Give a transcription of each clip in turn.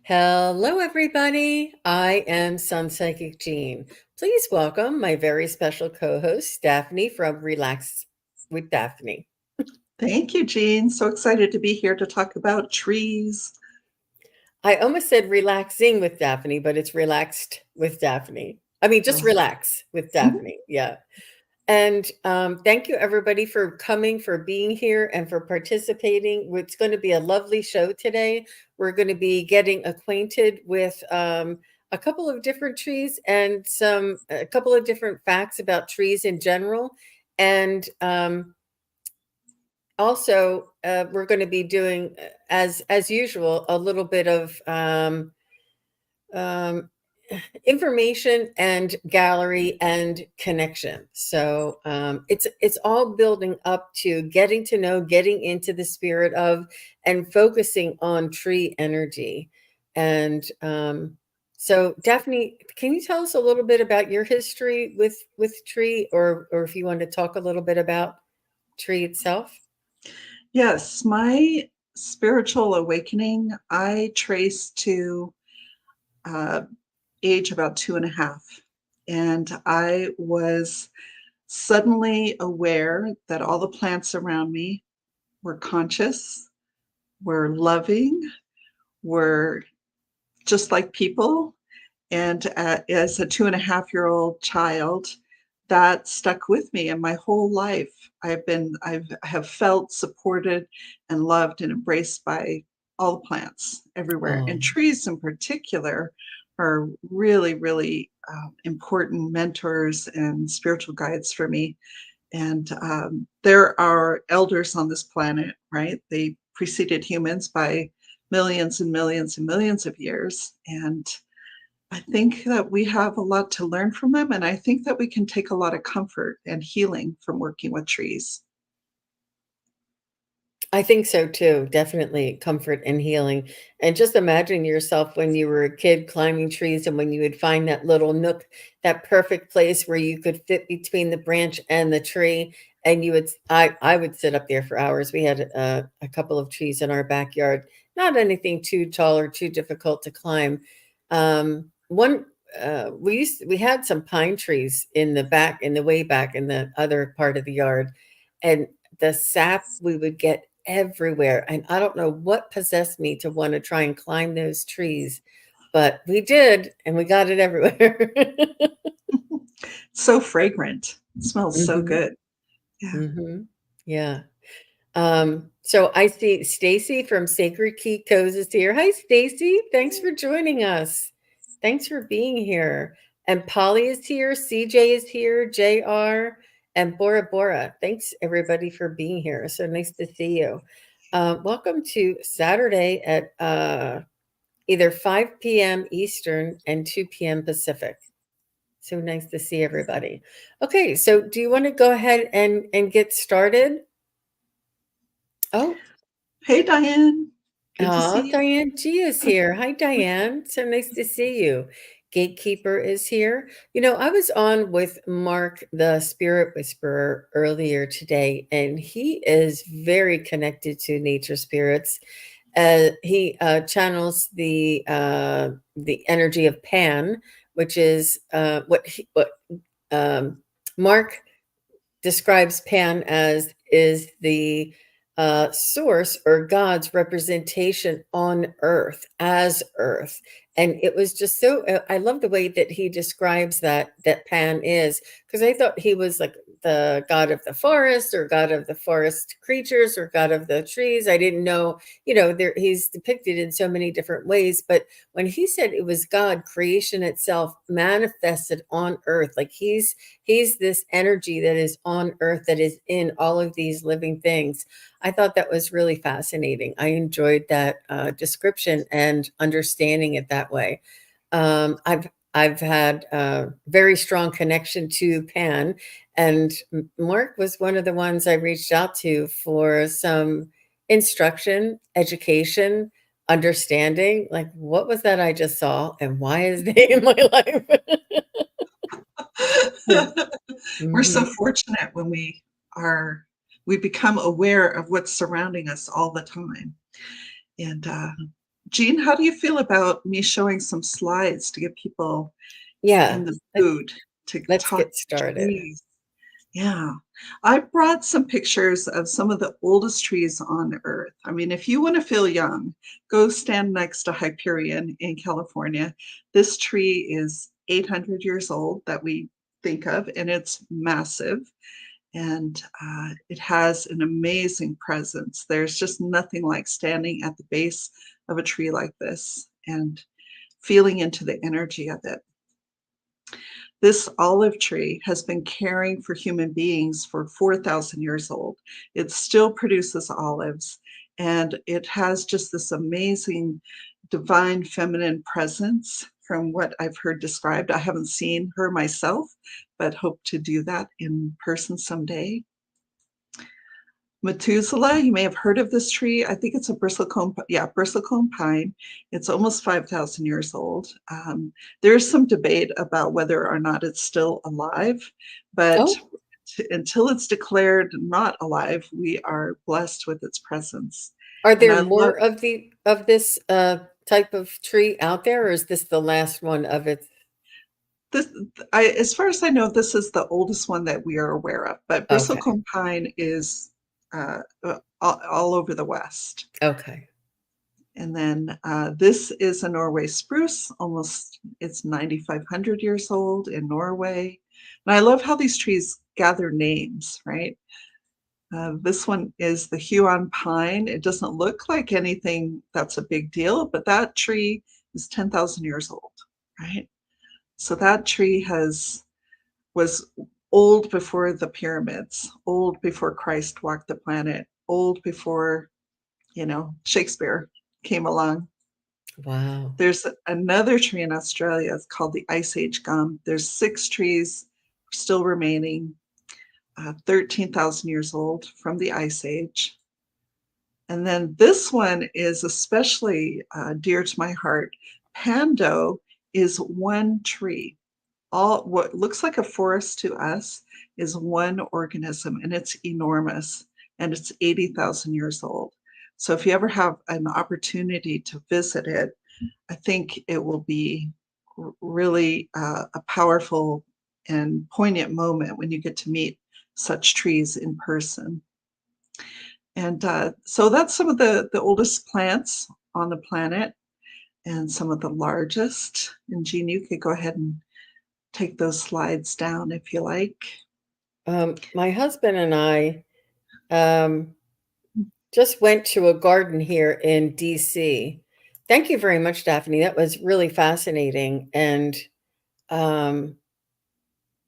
Hello, everybody. I am SunPsychic Jean. Please welcome my very special co-host, Daphne from Relax with Daphne. Thank you, Jean. So excited to be here to talk about trees. I almost said relaxing with Daphne, but it's relaxed with Daphne. I mean, just Oh, relax with mhm. Daphne. Yeah. And thank you, everybody, for coming, for being here, and for participating. It's going to be a lovely show today. We're going to be getting acquainted with a couple of different trees and a couple of different facts about trees in general. And also, we're going to be doing, as usual, a little bit of um, information and gallery and connection. So it's all building up to getting to know, getting into the spirit of, and focusing on tree energy. And so, Daphne, can you tell us a little bit about your history with tree, or if you want to talk a little bit about tree itself? Yes, my spiritual awakening I trace to uh, age about 2.5. And I was suddenly aware that all the plants around me were conscious, were loving, were just like people. And as a 2.5-year-old child, that stuck with me. And my whole life, I have felt supported and loved and embraced by all the plants everywhere. Oh, And trees in particular are really, really important mentors and spiritual guides for me. And there are elders on this planet, right? They preceded humans by millions and millions and millions of years. And I think that we have a lot to learn from them, and I think that we can take a lot of comfort and healing from working with trees. I think so too. Definitely comfort and healing. And just imagine yourself when you were a kid climbing trees and when you would find that little nook, that perfect place where you could fit between the branch and the tree. And I would sit up there for hours. We had a couple of trees in our backyard, not anything too tall or too difficult to climb. One, we had some pine trees in the back, in the way back in the other part of the yard. And the sap we would get everywhere. And I don't know what possessed me to want to try and climb those trees, but we did, and we got it everywhere. So fragrant. It smells so hmm good. Yeah. hmm Yeah. So I see Stacy from Sacred Key Co's is here. Hi, Stacy. Thanks for joining us. Thanks for being here. And Polly is here. CJ is here. JR and Bora Bora. Thanks everybody for being here. So nice to see you. Welcome to Saturday at either 5 p.m. Eastern and 2 p.m. Pacific. So nice to see everybody. Okay, so do you want to go ahead and get started? Oh, Hey, Diane. Good to oh, see you. Diane G is here. Hi, Diane. So nice to see you. Gatekeeper is here. You know, I was on with Mark, the Spirit Whisperer, earlier today, and he is very connected to nature spirits. He channels the energy of Pan, which is what um, Mark describes Pan as is the source or God's representation on earth as earth. And it was just so, I love the way that he describes that Pan is, because I thought he was like the god of the forest or god of the forest creatures or god of the trees. I didn't know, he's depicted in so many different ways. But when he said it was God, creation itself manifested on earth, like he's this energy that is on earth, that is in all of these living things. I thought that was really fascinating. I enjoyed that description and understanding it that way. I've had a very strong connection to Pan, and Mark was one of the ones I reached out to for some instruction, education, understanding. Like, what was that I just saw, and why is they in my life? We're so Mhm. fortunate when we become aware of what's surrounding us all the time. And Jean, how do you feel about me showing some slides to get people Yeah, in the let, mood to let's talk get started. trees? Yeah. I brought some pictures of some of the oldest trees on Earth. I mean, if you want to feel young, go stand next to Hyperion in California. This tree is 800 years old that we think of, and it's massive. And it has an amazing presence. There's just nothing like standing at the base of a tree like this and feeling into the energy of it. This olive tree has been caring for human beings for 4,000 years old. It still produces olives, and it has just this amazing divine feminine presence from what I've heard described. I haven't seen her myself, but hope to do that in person someday. Methuselah, you may have heard of this tree. I think it's a bristlecone, yeah, bristlecone pine. It's almost 5,000 years old. There's some debate about whether or not it's still alive, but Oh, until it's declared not alive, we are blessed with its presence. are And there I love more of this type of tree out there, or is this the last one of its? this. As far as I know, this is the oldest one that we are aware of, but Okay, bristlecone pine is all over the West. okay. And then this is a Norway spruce, almost it's 9,500 years old in Norway. And I love how these trees gather names, right? This one is the Huon pine. It doesn't look like anything that's a big deal, but that tree is 10,000 years old, right? So that tree was old before the pyramids, old before Christ walked the planet, old before, Shakespeare came along. Wow. There's another tree in Australia. It's called the Ice Age gum. There's 6 trees still remaining, 13,000 years old from the Ice Age. And then this one is especially dear to my heart. Pando is one tree. All what looks like a forest to us is one organism, and it's enormous, and it's 80,000 years old. So if you ever have an opportunity to visit it, I think it will be really a powerful and poignant moment when you get to meet such trees in person. And so that's some of the oldest plants on the planet and some of the largest. And Jean, you could go ahead and take those slides down if you like. My husband and I um, just went to a garden here in DC. Thank you very much, Daphne. That was really fascinating. And um,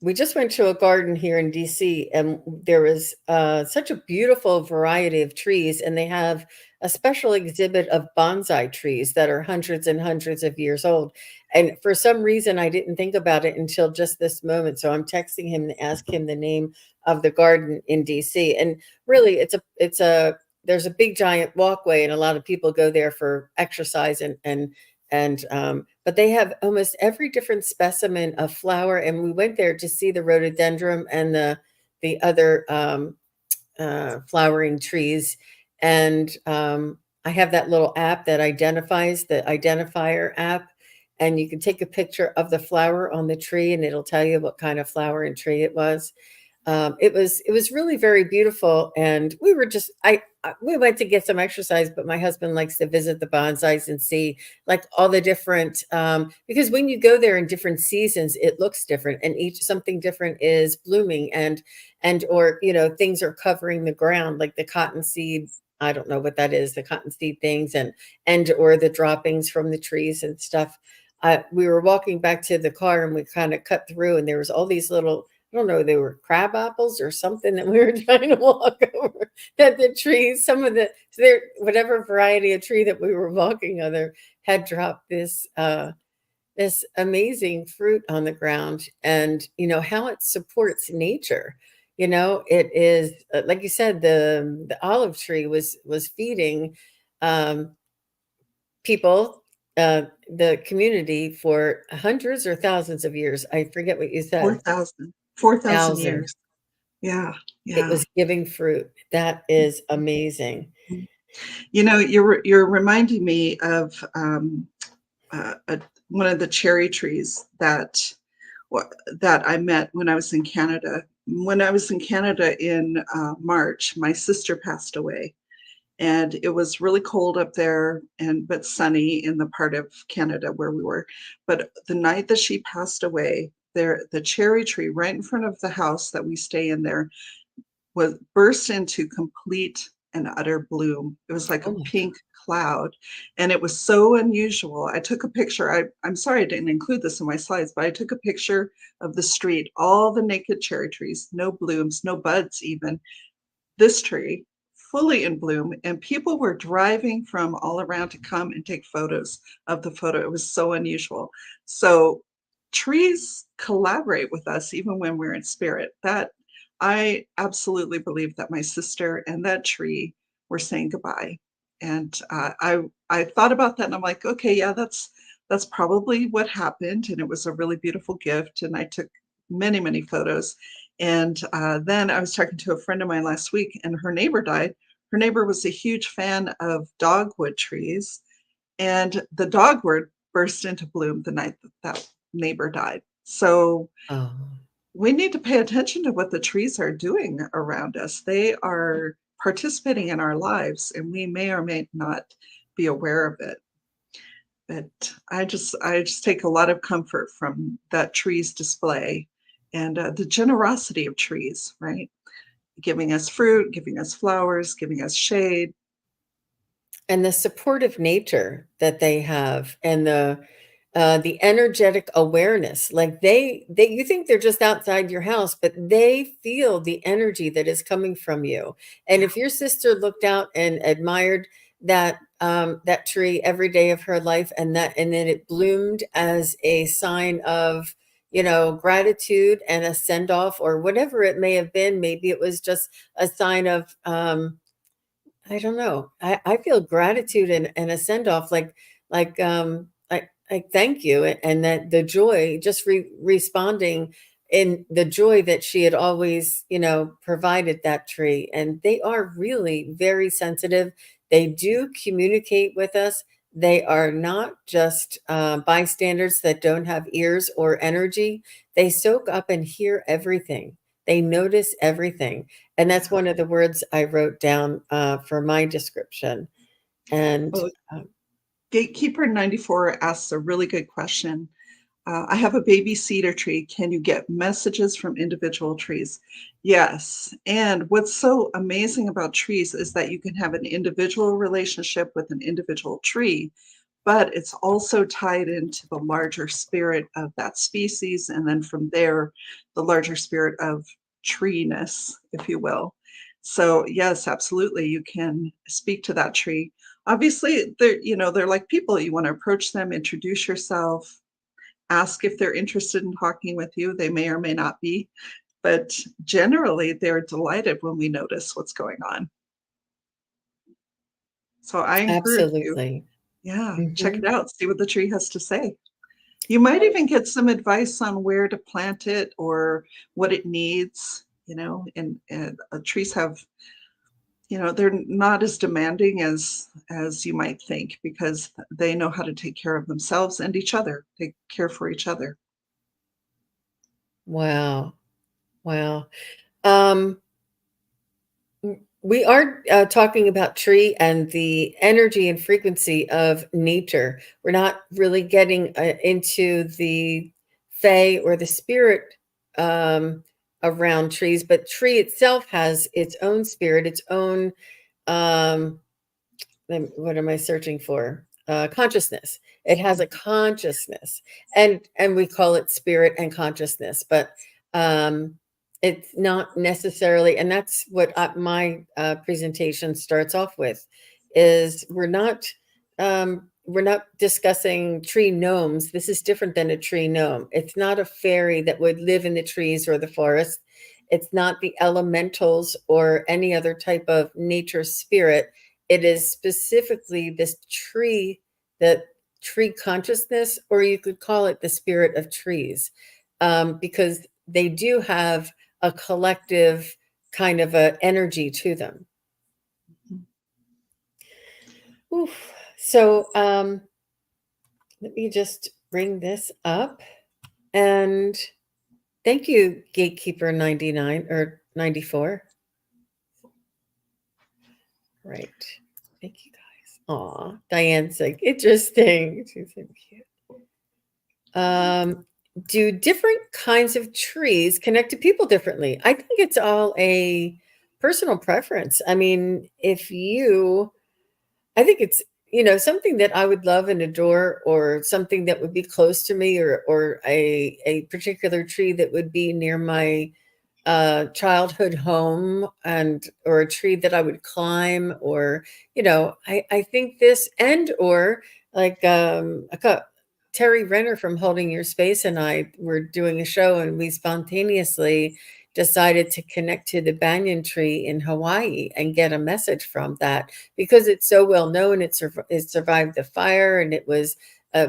we just went to a garden here in DC, and there was such a beautiful variety of trees, and they have a special exhibit of bonsai trees that are hundreds and hundreds of years old. And for some reason, I didn't think about it until just this moment. So I'm texting him to ask him the name of the garden in DC. And really, it's a there's a big giant walkway, and a lot of people go there for exercise and but they have almost every different specimen of flower, and we went there to see the rhododendron and the other flowering trees. And I have that little app that identifies the identifier app, and you can take a picture of the flower on the tree, and it'll tell you what kind of flower and tree it was. It was really very beautiful, and we were just we went to get some exercise, but my husband likes to visit the bonsais and see like all the different because when you go there in different seasons, it looks different, and each something different is blooming, and or things are covering the ground like the cottonseed. I don't know what that is, the cottonseed things, and or the droppings from the trees and stuff. We were walking back to the car, and we kind of cut through, and there was all these little, I don't know, they were crab apples or something that we were trying to walk over. That the trees, some of the there, whatever variety of tree that we were walking under, had dropped this amazing fruit on the ground, and how it supports nature. It is like you said, the olive tree was feeding um, people, the community for hundreds or thousands of years. I forget what you said. 4,000, 4,000 Thousand. years. Yeah, It yeah. was giving fruit. That is amazing. You're reminding me of one of the cherry trees that I met when I was in Canada. When I was in Canada in March, my sister passed away, and it was really cold up there, and but sunny in the part of Canada where we were. But the night that she passed away, there the cherry tree right in front of the house that we stay in there was burst into complete and utter bloom. It was like Oh a my God. pink cloud, and it was so unusual. I took a picture. I'm sorry I didn't include this in my slides, but I took a picture of the street, all the naked cherry trees, no blooms, no buds even, this tree fully in bloom, and people were driving from all around to come and take photos of the photo. It was so unusual. So trees collaborate with us even when we're in spirit. That I absolutely believe that my sister and that tree were saying goodbye. And I thought about that and I'm like, okay, yeah, that's probably what happened. And it was a really beautiful gift. And I took many, many photos. And then I was talking to a friend of mine last week, and her neighbor died. Her neighbor was a huge fan of dogwood trees, and the dogwood burst into bloom the night that that neighbor died. So Oh, we need to pay attention to what the trees are doing around us. They are participating in our lives, and we may or may not be aware of it. But I just take a lot of comfort from that trees display and the generosity of trees, right? Giving us fruit, giving us flowers, giving us shade. and the supportive nature that they have, and the energetic awareness, like they you think they're just outside your house, but they feel the energy that is coming from you. And Yeah. if your sister looked out and admired that tree every day of her life, and then it bloomed as a sign of, gratitude and a send off, or whatever it may have been, maybe it was just a sign of, I don't know. I feel gratitude and a send off, like thank you, and that the joy, just responding in the joy that she had always, provided that tree. And they are really very sensitive. They do communicate with us. They are not just bystanders that don't have ears or energy. They soak up and hear everything. They notice everything, and that's Yeah. one of the words I wrote down for my description. And Well, uh, Gatekeeper 94 asks a really good question. I have a baby cedar tree. Can you get messages from individual trees? Yes. And what's so amazing about trees is that you can have an individual relationship with an individual tree, but it's also tied into the larger spirit of that species. And then from there, the larger spirit of treeness, if you will. So yes, absolutely, you can speak to that tree. Obviously, they're like people. You want to approach them, introduce yourself, ask if they're interested in talking with you. They may or may not be, but generally they're delighted when we notice what's going on. So I encourage you, absolutely. yeah, check Hmm. it out, see what the tree has to say. You might even get some advice on where to plant it or what it needs, and trees have, they're not as demanding as you might think because they know how to take care of themselves and each other. They care for each other. Wow. Wow. Um, we are talking about tree and the energy and frequency of nature. We're not really getting into the fae or the spirit um, around trees, but tree itself has its own spirit, its own um, what am I searching for? Consciousness. It has a consciousness, and we call it spirit and consciousness, but um, it's not necessarily. And that's what my presentation starts off with: is we're not discussing tree gnomes. This is different than a tree gnome. It's not a fairy that would live in the trees or the forest. It's not the elementals or any other type of nature spirit. It is specifically this tree, the tree consciousness, or you could call it the spirit of trees, because they do have a collective kind of a energy to them. Oof. So let me just bring this up. And thank you, Gatekeeper 99 or 94. Right. Thank you guys. Aw, Diane's like, interesting. She's so cute. Do different kinds of trees connect to people differently? I think it's all a personal preference. I mean, I think it's, something that I would love and adore, or something that would be close to me, or a particular tree that would be near my childhood home, and or a tree that I would climb, or I think this, and or like Terry Renner from Holding Your Space and I were doing a show, and we spontaneously decided to connect to the banyan tree in Hawaii and get a message from that, because it's so well known. It survived the fire, and it was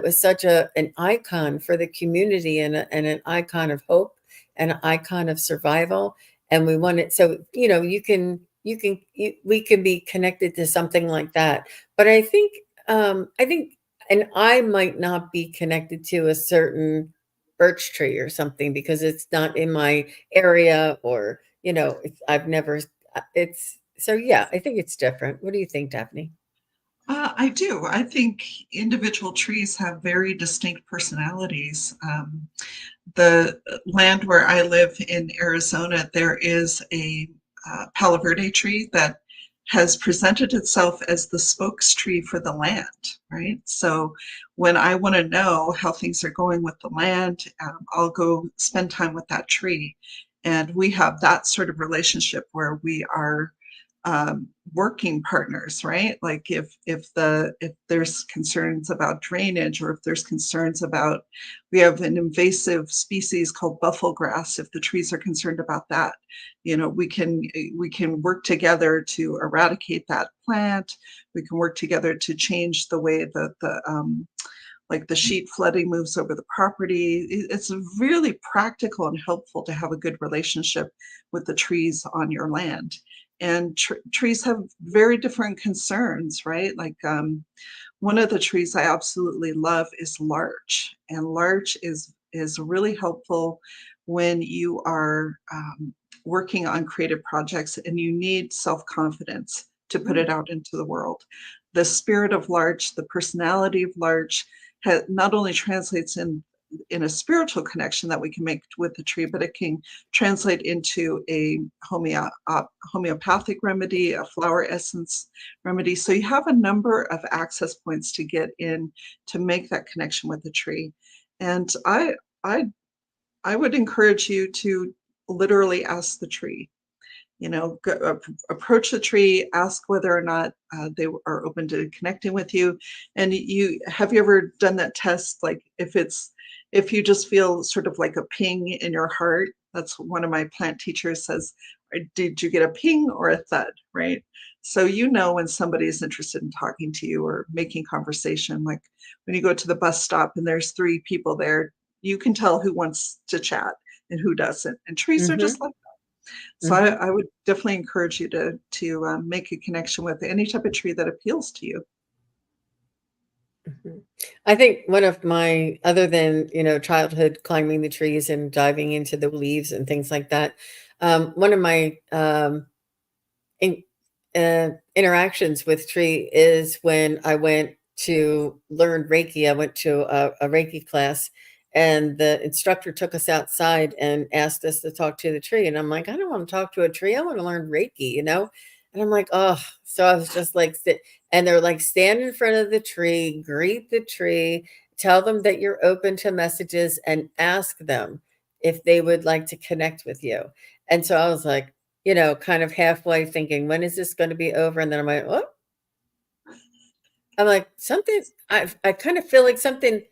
such an icon for the community, and an icon of hope, an icon of survival. And we want it, so we can be connected to something like that. But I think and I might not be connected to a certain birch tree or something, because it's not in my area, or I've never it's so yeah, I think it's different. What do you think, Daphne? I do. I think individual trees have very distinct personalities. The land where I live in Arizona, there is a Palo Verde tree that has presented itself as the spokes tree for the land, right? So when I want to know how things are going with the land, I'll go spend time with that tree. And we have that sort of relationship where we are working partners, right? Like if there's concerns about drainage, or if there's concerns about, we have an invasive species called buffalo grass. If the trees are concerned about that, we can work together to eradicate that plant. We can work together to change the way that the like the sheet flooding moves over the property. It's really practical and helpful to have a good relationship with the trees on your land. And trees have very different concerns, right? Like one of the trees I absolutely love is larch, and larch is really helpful when you are working on creative projects and you need self-confidence to put Mm, it out into the world. The spirit of larch, the personality of larch, not only translates in a spiritual connection that we can make with the tree, but it can translate into a homeopathic remedy, a flower essence remedy. So you have a number of access points to get in to make that connection with the tree. And I I would encourage you to literally ask the tree, approach the tree, ask whether or not they are open to connecting with you. And have you ever done that test? Like if you just feel sort of like a ping in your heart, that's one of my plant teachers says, did you get a ping or a thud, right? So when somebody is interested in talking to you or making conversation, like when you go to the bus stop and there's three people there, you can tell who wants to chat and who doesn't. And trees are mhm, just like, so mhm, I would definitely encourage you to make a connection with any type of tree that appeals to you. mhm. I think one of my, other than childhood climbing the trees and diving into the leaves and things like that, one of my in, interactions with tree is when I went to learn Reiki. I went to a Reiki class, and the instructor took us outside and asked us to talk to the tree. And I'm like, I don't want to talk to a tree. I want to learn Reiki. And I'm like, oh, so I was just like, and they're like, stand in front of the tree, greet the tree, tell them that you're open to messages, and ask them if they would like to connect with you. And so I was like, kind of halfway thinking, when is this going to be over? And then I'm like, oh, I'm like, something, I kind of feel like something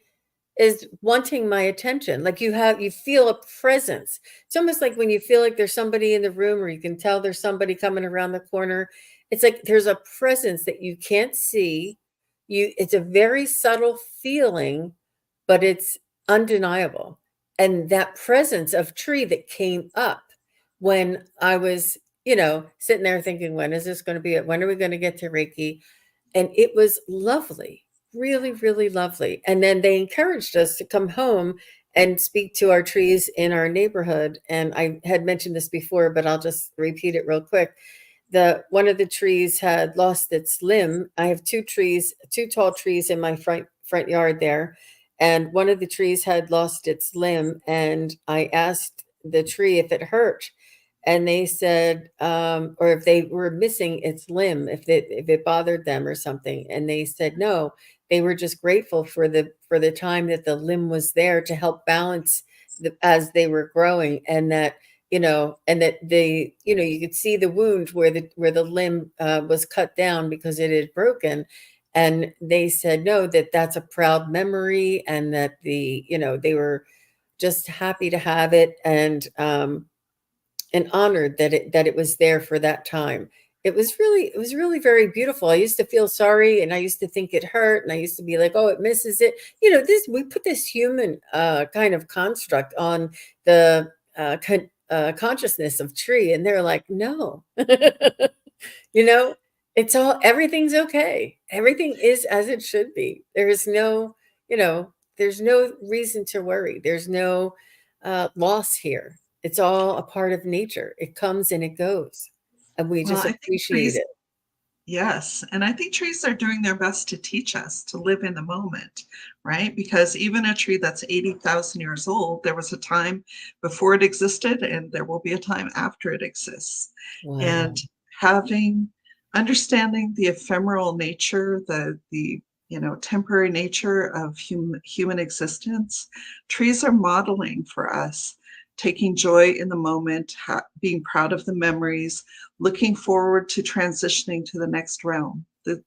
is wanting my attention. Like you feel a presence. It's almost like when you feel like there's somebody in the room, or you can tell there's somebody coming around the corner. It's like there's a presence that you can't see. It's a very subtle feeling, but it's undeniable. And that presence of tree that came up when I was, sitting there thinking, when is this going to be? When are we going to get to Reiki? and it was lovely, really, really lovely. And then they encouraged us to come home and speak to our trees in our neighborhood. And I had mentioned this before, but I'll just repeat it real quick. The one of the trees had lost its limb. I have two trees, two tall trees in my front yard there, and one of the trees had lost its limb. And I asked the tree if it hurt, and they said, or if they were missing its limb, if it bothered them or something, and they said no. They were just grateful for the time that the limb was there to help balance as they were growing, and that and that they, you could see the wound where the limb was cut down because it had broken. And they said no, that's a proud memory, and that they were just happy to have it, and honored that it was there for that time. It was really very beautiful. I used to feel sorry, and I used to think it hurt, and I used to be like, oh, it misses it. This we put this human kind of construct on the consciousness of tree, and they're like, no. you know everything's okay. Everything is as it should be. There's no reason to worry. There's no loss here. It's all a part of nature. It comes and it goes, and we Well, just I think appreciate trees, it. yes, and I think trees are doing their best to teach us to live in the moment, right? Because even a tree that's 80,000 years old, there was a time before it existed, and there will be a time after it exists. Wow. And having understanding the ephemeral nature, the temporary nature of human existence, trees are modeling for us taking joy in the moment, being proud of the memories, looking forward to transitioning to the next realm. The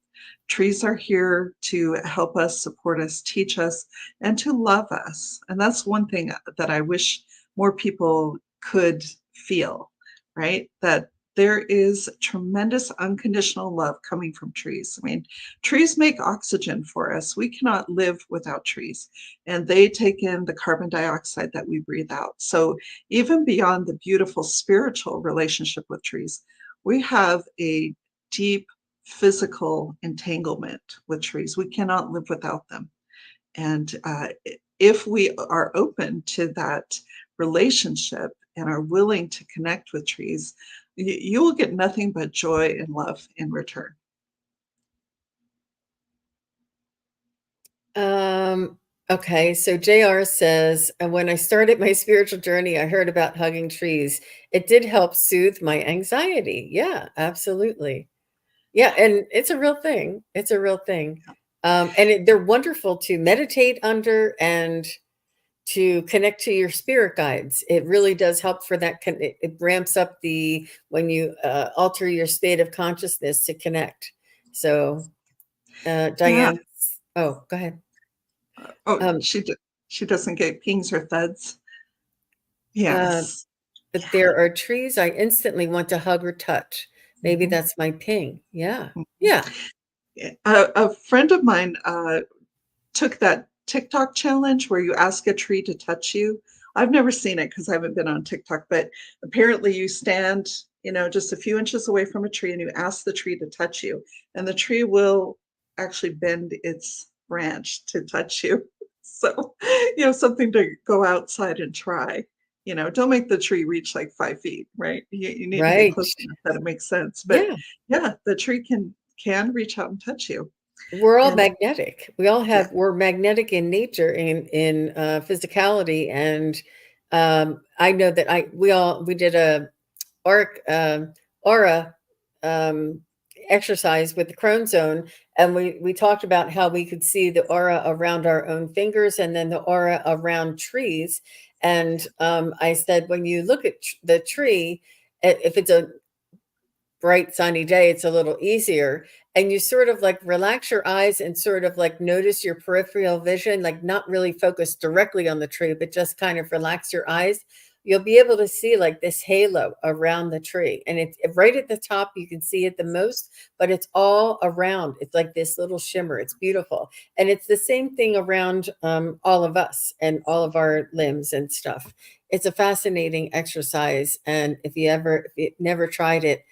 trees are here to help us, support us, teach us, and to love us. And that's one thing that I wish more people could feel, right? That there is tremendous unconditional love coming from trees. I mean, trees make oxygen for us. We cannot live without trees, and they take in the carbon dioxide that we breathe out. So, even beyond the beautiful spiritual relationship with trees, we have a deep physical entanglement with trees. We cannot live without them. And if we are open to that relationship and are willing to connect with trees, you will get nothing but joy and love in return. Um, okay, so JR says, and when I started my spiritual journey, I heard about hugging trees. It did help soothe my anxiety. Yeah, absolutely. Yeah, and it's a real thing. It's a real thing. They're wonderful to meditate under and to connect to your spirit guides. It really does help for that. It ramps up when you alter your state of consciousness to connect. So, Yeah. Diane, oh, go ahead. Oh, Um, she doesn't get pings or thuds. uh, Yes. but there are trees I instantly want to hug or touch. Maybe Mhm. that's my ping. Yeah. Mhm. Yeah. A friend of mine took that TikTok challenge where you ask a tree to touch you. I've never seen it because I haven't been on TikTok, but apparently you stand, just a few inches away from a tree and you ask the tree to touch you, and the tree will actually bend its branch to touch you. So, something to go outside and try. Don't make the tree reach like 5 feet, right? You need to get Right. close enough that it makes sense. But Yeah. yeah, the tree can reach out and touch you. We're all And magnetic. yeah. We're magnetic in nature, in physicality. And I know that we did a arc aura um, exercise with the Crone Zone, and we talked about how we could see the aura around our own fingers, and then the aura around trees. And I said, when you look at the tree, if it's a bright sunny day, it's a little easier. And you sort of like relax your eyes and sort of like notice your peripheral vision, like not really focus directly on the tree, but just kind of relax your eyes. You'll be able to see like this halo around the tree. And it's right at the top, you can see it the most, but it's all around. It's like this little shimmer. It's beautiful. And it's the same thing around all of us and all of our limbs and stuff. It's a fascinating exercise. And if you never tried it,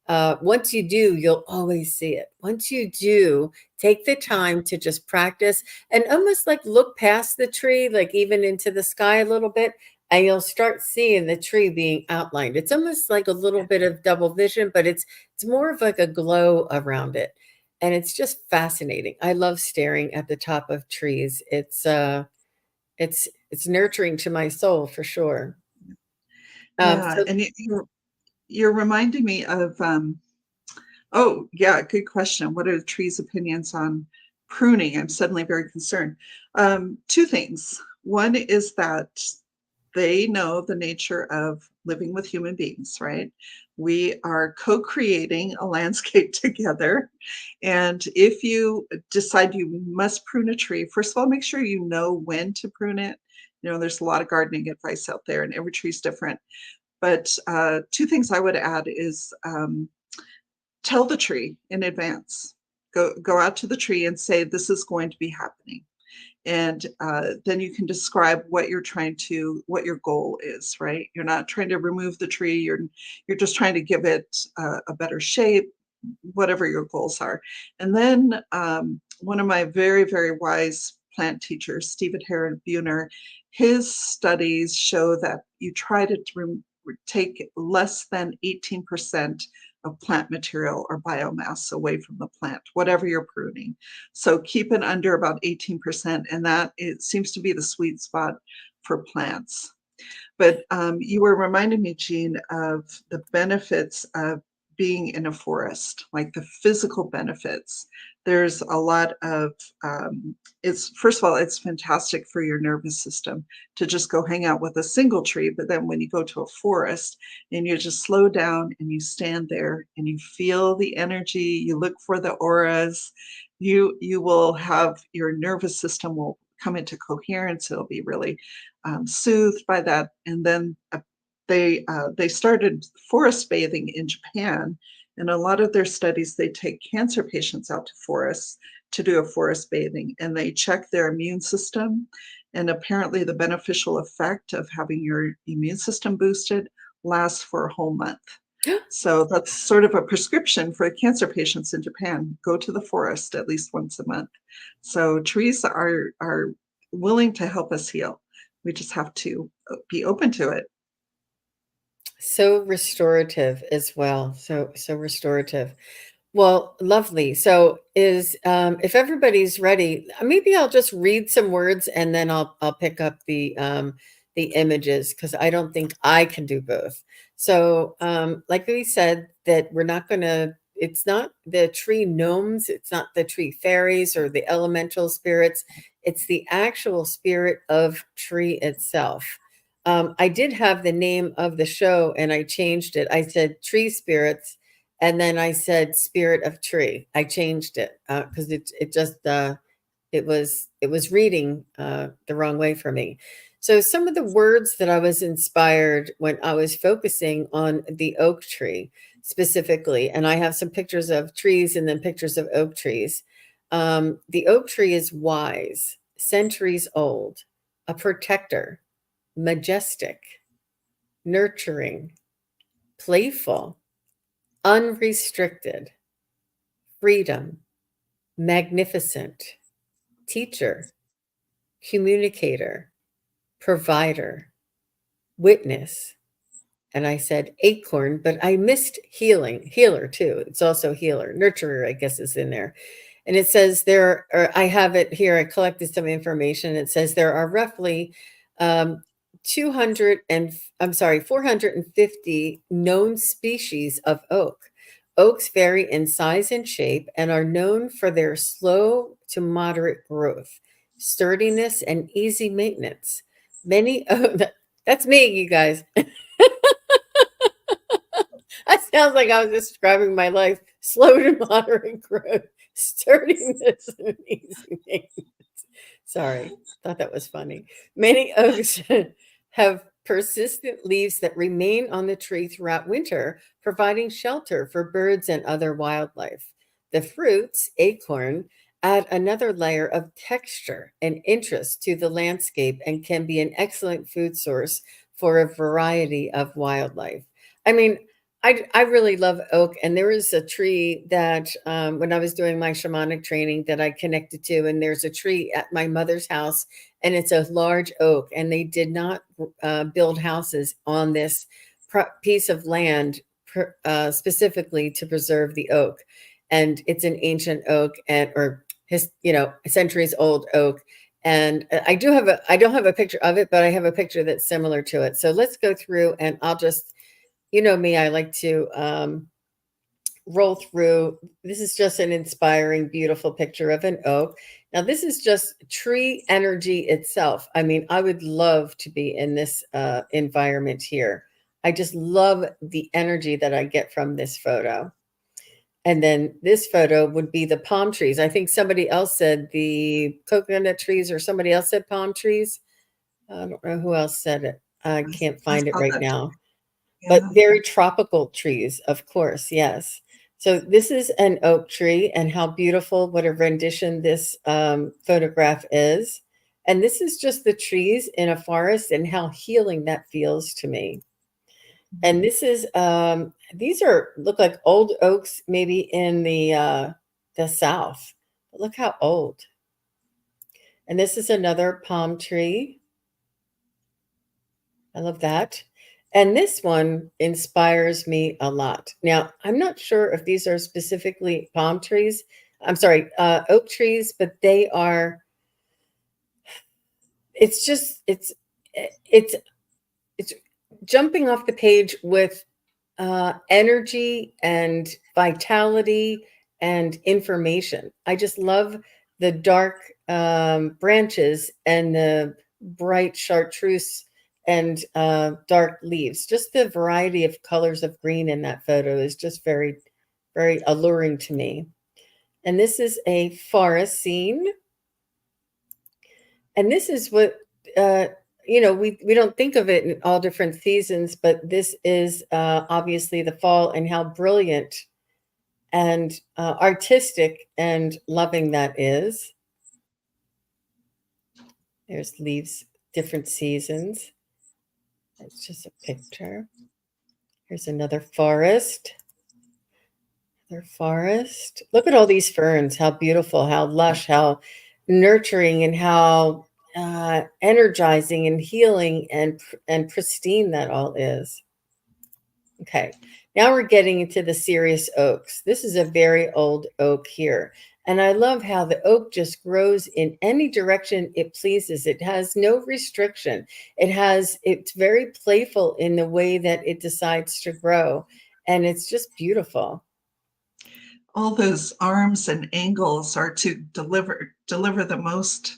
Once you do, you'll always see it. Once you do, take the time to just practice and almost like look past the tree, like even into the sky a little bit, and you'll start seeing the tree being outlined. It's almost like a little bit of double vision, but it's more of like a glow around it. And it's just fascinating. I love staring at the top of trees. It's nurturing to my soul for sure. Yeah, So and you're reminding me of oh, yeah, good question. What are the tree's opinions on pruning? I'm suddenly very concerned. Two things. One is that they know the nature of living with human beings, right? We are co creating a landscape together. And if you decide you must prune a tree, first of all, make sure you know when to prune it. You know, there's a lot of gardening advice out there, and every tree is different. But two things I would add is tell the tree in advance. Go out to the tree and say, this is going to be happening. And then you can describe what you're trying to, what your goal is, right? You're not trying to remove the tree. You're just trying to give it a better shape, whatever your goals are. And then one of my very, very wise plant teachers, Stephen Heron Buhner, his studies show that you try to take less than 18% of plant material or biomass away from the plant, whatever you're pruning. So keep it under about 18%, and that it seems to be the sweet spot for plants. But you were reminding me, Jean, of the benefits of being in a forest, like the physical benefits. There's a lot of, it's first of all, it's fantastic for your nervous system to just go hang out with a single tree. But then when you go to a forest and you just slow down and you stand there and you feel the energy, you look for the auras, you will have your nervous system will come into coherence. It'll be really soothed by that. And then they started forest bathing in Japan, and a lot of their studies they take cancer patients out to forests to do a forest bathing, and they check their immune system. And apparently, the beneficial effect of having your immune system boosted lasts for a whole month. So that's sort of a prescription for cancer patients in Japan. Go to the forest at least once a month. So trees are willing to help us heal. We just have to be open to it. so restorative as well. So restorative. Well, lovely. So is if everybody's ready, maybe I'll just read some words and then I'll pick up the images because I don't think I can do both. So like we said that we're not gonna it's not the tree gnomes, it's not the tree fairies or the elemental spirits, it's the actual spirit of tree itself. I did have the name of the show and I changed it. I said tree spirits and then I said spirit of tree. I changed it because it just it was reading the wrong way for me. So some of the words that I was inspired when I was focusing on the oak tree specifically, and I have some pictures of trees and then pictures of oak trees. The oak tree is wise, centuries old, a protector, majestic, nurturing, playful, unrestricted, freedom, magnificent, teacher, communicator, provider, witness. And I said acorn, but I missed healing, healer too. It's also healer, nurturer, I guess is in there. And it says there, or I have it here, I collected some information. It says there are roughly 200 and, I'm sorry, 450 known species of oak. Oaks vary in size and shape and are known for their slow to moderate growth, sturdiness, and easy maintenance. Many, that's me, you guys. That sounds like I was describing my life. Slow to moderate growth, sturdiness, and easy maintenance. Sorry, thought that was funny. Many oaks have persistent leaves that remain on the tree throughout winter, providing shelter for birds and other wildlife. The fruits, acorn, add another layer of texture and interest to the landscape and can be an excellent food source for a variety of wildlife. I mean, I really love oak, and there is a tree that, when I was doing my shamanic training that I connected to, and there's a tree at my mother's house, and it's a large oak, and they did not build houses on this piece of land specifically to preserve the oak, and it's an ancient oak and or his centuries old oak. And I don't have a picture of it, but I have a picture that's similar to it. So let's go through, and I'll just, you know me, I like to roll through. This is just an inspiring, beautiful picture of an oak. Now, this is just tree energy itself. I mean, I would love to be in this environment here. I just love the energy that I get from this photo. And then this photo would be the palm trees. I think somebody else said the coconut trees, or somebody else said palm trees. I don't know who else said it. I can't I find it saw right that too. now. But Yeah. very tropical trees, of course, yes. So this is an oak tree, and how beautiful, what a rendition this photograph is. And this is just the trees in a forest, and how healing that feels to me. And this is these are look like old oaks, maybe in the South. But look how old. And this is another palm tree. I love that. And this one inspires me a lot. Now, I'm not sure if these are specifically palm trees. I'm sorry, oak trees, but they are, it's just, it's, it's jumping off the page with energy and vitality and information. I just love the dark branches and the bright chartreuse and dark leaves. Just the variety of colors of green in that photo is just very, very alluring to me. And this is a forest scene. And this is what, uh, we don't think of it in all different seasons, but this is obviously the fall, and how brilliant and artistic and loving that is. There's leaves, different seasons. It's just a picture. Here's another forest. Another forest. Look at all these ferns. How beautiful, how lush, how nurturing, and how energizing and healing and pristine that all is. Okay, now we're getting into the serious oaks. This is a very old oak here. And I love how the oak just grows in any direction it pleases. It has no restriction. It's very playful in the way that it decides to grow. And it's just beautiful. All those arms and angles are to deliver the most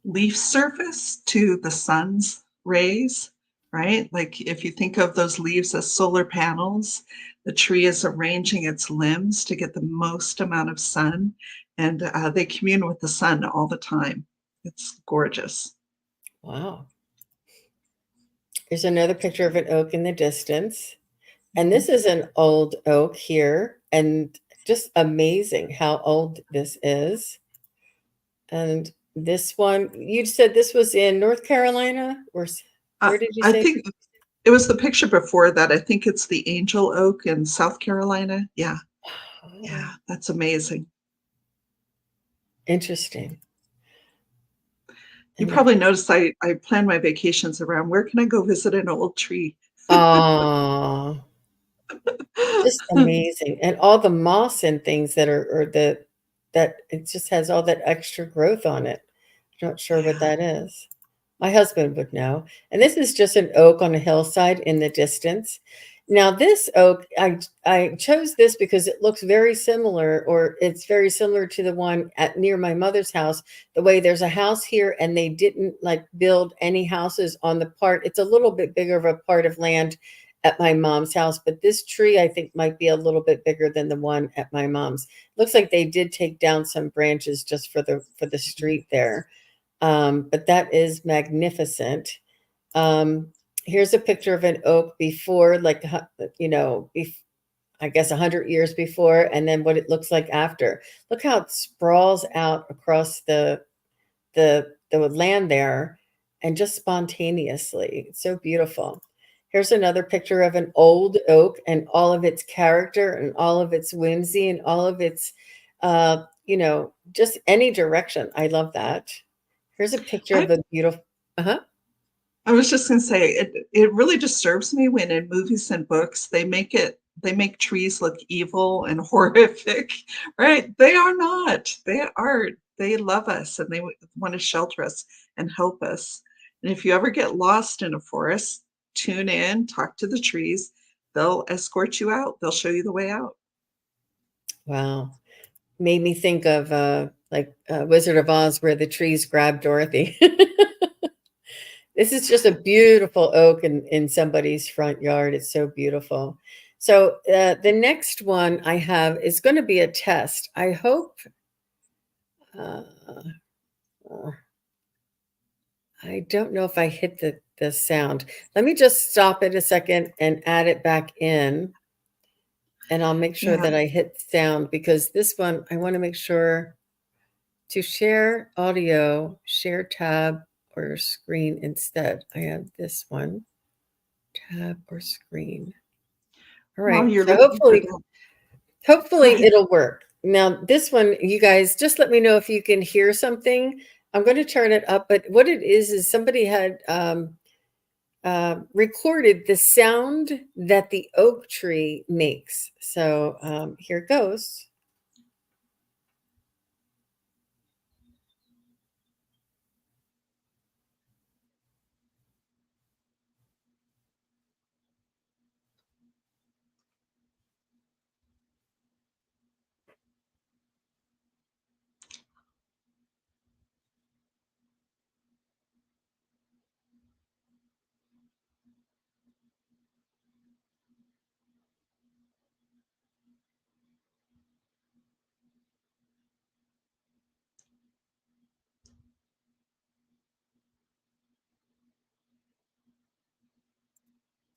leaf surface to the sun's rays, right? Like if you think of those leaves as solar panels, the tree is arranging its limbs to get the most amount of sun, and they commune with the sun all the time. It's gorgeous. Wow. There's another picture of an oak in the distance. And Mhm. this is an old oak here. And just amazing how old this is. And this one, you said this was in North Carolina, or where did you I say? think it was the picture before that. I think it's the angel oak in South Carolina. Yeah, Oh, yeah, that's amazing. interesting. You And the, probably noticed I plan my vacations around where can I go visit an old tree? oh, just amazing. And all the moss and things that are, or that it just has all that extra growth on it. I'm not sure what Yeah. that is. My husband would know. And this is just an oak on a hillside in the distance. Now, this oak, I chose this because it looks very similar, or it's very similar to the one at near my mother's house. The way there's a house here, and they didn't like build any houses on the part. It's a little bit bigger of a part of land at my mom's house, but this tree I think might be a little bit bigger than the one at my mom's. Looks like they did take down some branches just for the street there, but that is magnificent. Um, Here's a picture of an oak before, like, I guess 100 years before, and then what it looks like after. Look how it sprawls out across the land there, and just spontaneously. It's so beautiful. Here's another picture of an old oak and all of its character and all of its whimsy and all of its, just any direction. I love that. Here's a picture I of a beautiful. Uh-huh. I was just going to say it really disturbs me when in movies and books they make trees look evil and horrific, right? They are not. They are. They love us and they want to shelter us and help us. And if you ever get lost in a forest, tune in, talk to the trees. They'll escort you out. They'll show you the way out. Wow. Made me think of like Wizard of Oz where the trees grab Dorothy. This is just a beautiful oak in somebody's front yard. It's so beautiful. So the next one I have is going to be a test. I hope. Uh, uh, I don't know if I hit the sound. Let me just stop it a second and add it back in, and I'll make sure Yeah. that I hit sound because this one I want to make sure to share audio, share tab or screen instead. I have this one, tab or screen. All While right. you're So looking for hopefully, that, go hopefully ahead. it'll work. Now, this one, you guys, just let me know if you can hear something. I'm going to turn it up, but what it is somebody had recorded the sound that the oak tree makes. So here it goes.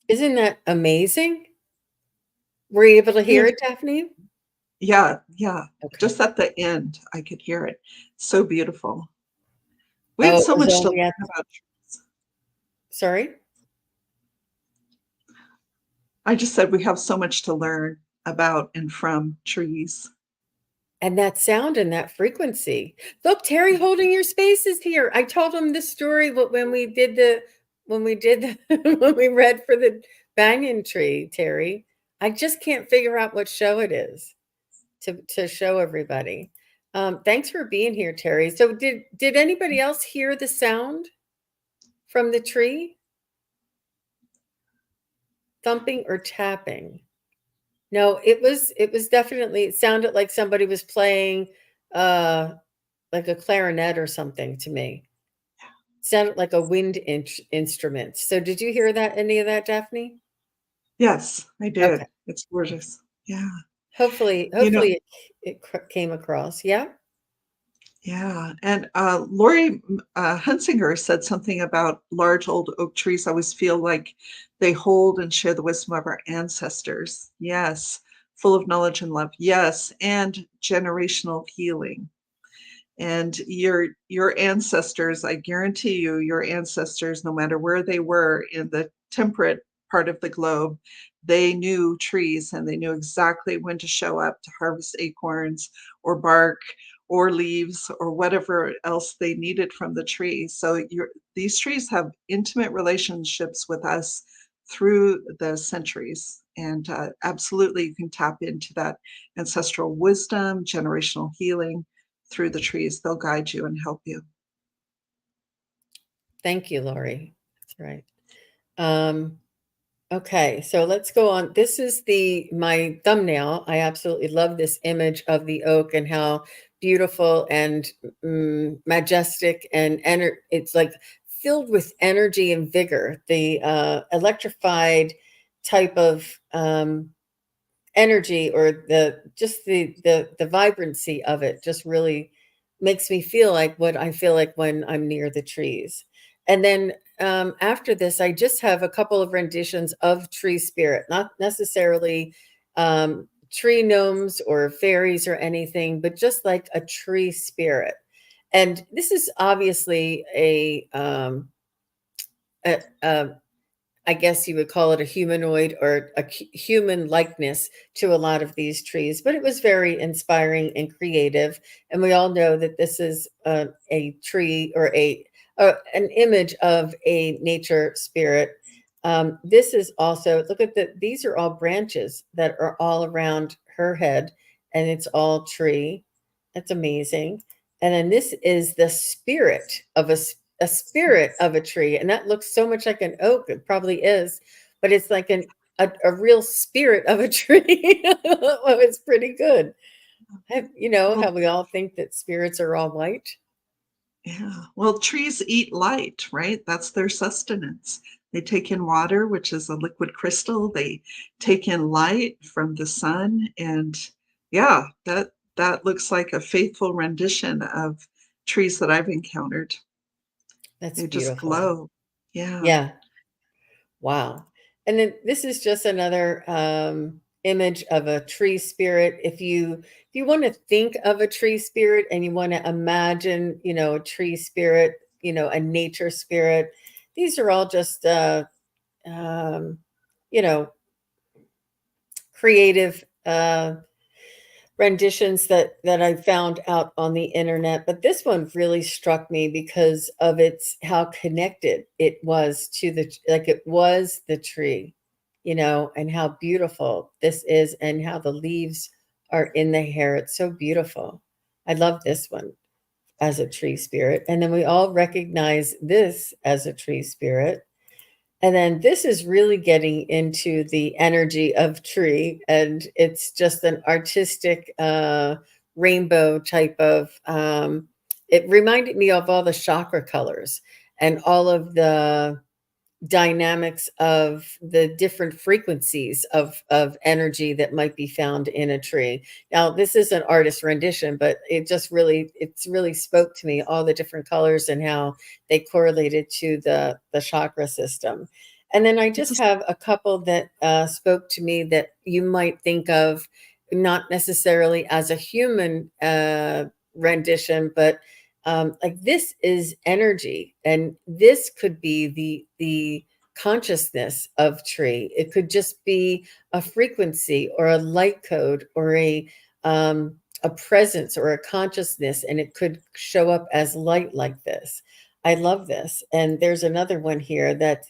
Isn't that amazing? Were you able to We hear have it, Daphne? Yeah, yeah. Okay. Just at the end, I could hear it. So beautiful. We have Oh, it so was much to only learn at, about trees. sorry? I just said we have so much to learn about and from trees. And that sound and that frequency. Look, Terry holding your space is here. I told him this story when we did when we read for the banyan tree, Terry. I just can't figure out what show it is to show everybody. Thanks for being here, Terry. So did anybody else hear the sound from the tree? Thumping or tapping? No, it was definitely it sounded like somebody was playing uh like a clarinet or something to me. Sounded like a wind instrument. So did you hear that any of that, Daphne? Yes, I Okay. did. It's gorgeous. Yeah. Hopefully You know, hopefully it came across. Yeah. yeah. And Lori Hunsinger said something about large old oak trees always feel like they hold and share the wisdom of our ancestors. Yes. Full of knowledge and love. Yes. And generational healing. And your ancestors, I guarantee you, your ancestors, no matter where they were in the temperate part of the globe, they knew trees and they knew exactly when to show up to harvest acorns or bark or leaves or whatever else they needed from the tree. So these trees have intimate relationships with us through the centuries. And absolutely, you can tap into that ancestral wisdom, generational healing through the trees. They'll guide you and help you. Thank you, Lori. That's right. Um, okay, so let's go on. This is the my thumbnail. I absolutely love this image of the oak and how beautiful and majestic and it's like filled with energy and vigor. The electrified type of energy or the vibrancy of it just really makes me feel like what I feel like when I'm near the trees. And then after this, I just have a couple of renditions of tree spirit, not necessarily tree gnomes or fairies or anything, but just like a tree spirit. And this is obviously a I guess you would call it a humanoid or a human likeness to a lot of these trees, but it was very inspiring and creative. And we all know that this is a tree or an image of a nature spirit. This is also, look at these are all branches that are all around her head, and it's all tree. That's amazing. And then this is the spirit of a spirit Yes. of a tree, and that looks so much like an oak. It probably is, but it's like a real spirit of a tree. Well, it's pretty good. You know how Well, we all think that spirits are all white? yeah. Well, trees eat light, right? That's their sustenance. They take in water, which is a liquid crystal. They take in light from the sun, and yeah, that looks like a faithful rendition of trees that I've encountered. That's They just beautiful. glow. Yeah. Yeah. Wow. And then this is just another image of a tree spirit. If you want to think of a tree spirit and you want to imagine, a tree spirit, a nature spirit, these are all just um, you know, creative renditions that I found out on the internet. But this one really struck me because of its how connected it was to like it was the tree, and how beautiful this is and how the leaves are in the hair. It's so beautiful. I love this one as a tree spirit. And then we all recognize this as a tree spirit. And then this is really getting into the energy of tree, and it's just an artistic rainbow type of. It reminded me of all the chakra colors and all of the dynamics of the different frequencies of energy that might be found in a tree. Now, this is an artist rendition, but it's really spoke to me, all the different colors and how they correlated to the chakra system. And then I It's just a, have a couple that spoke to me that you might think of not necessarily as a human rendition, but like this is energy, and this could be the consciousness of tree. It could just be a frequency or a light code or a presence or a consciousness, and it could show up as light like this. I love this. And there's another one here that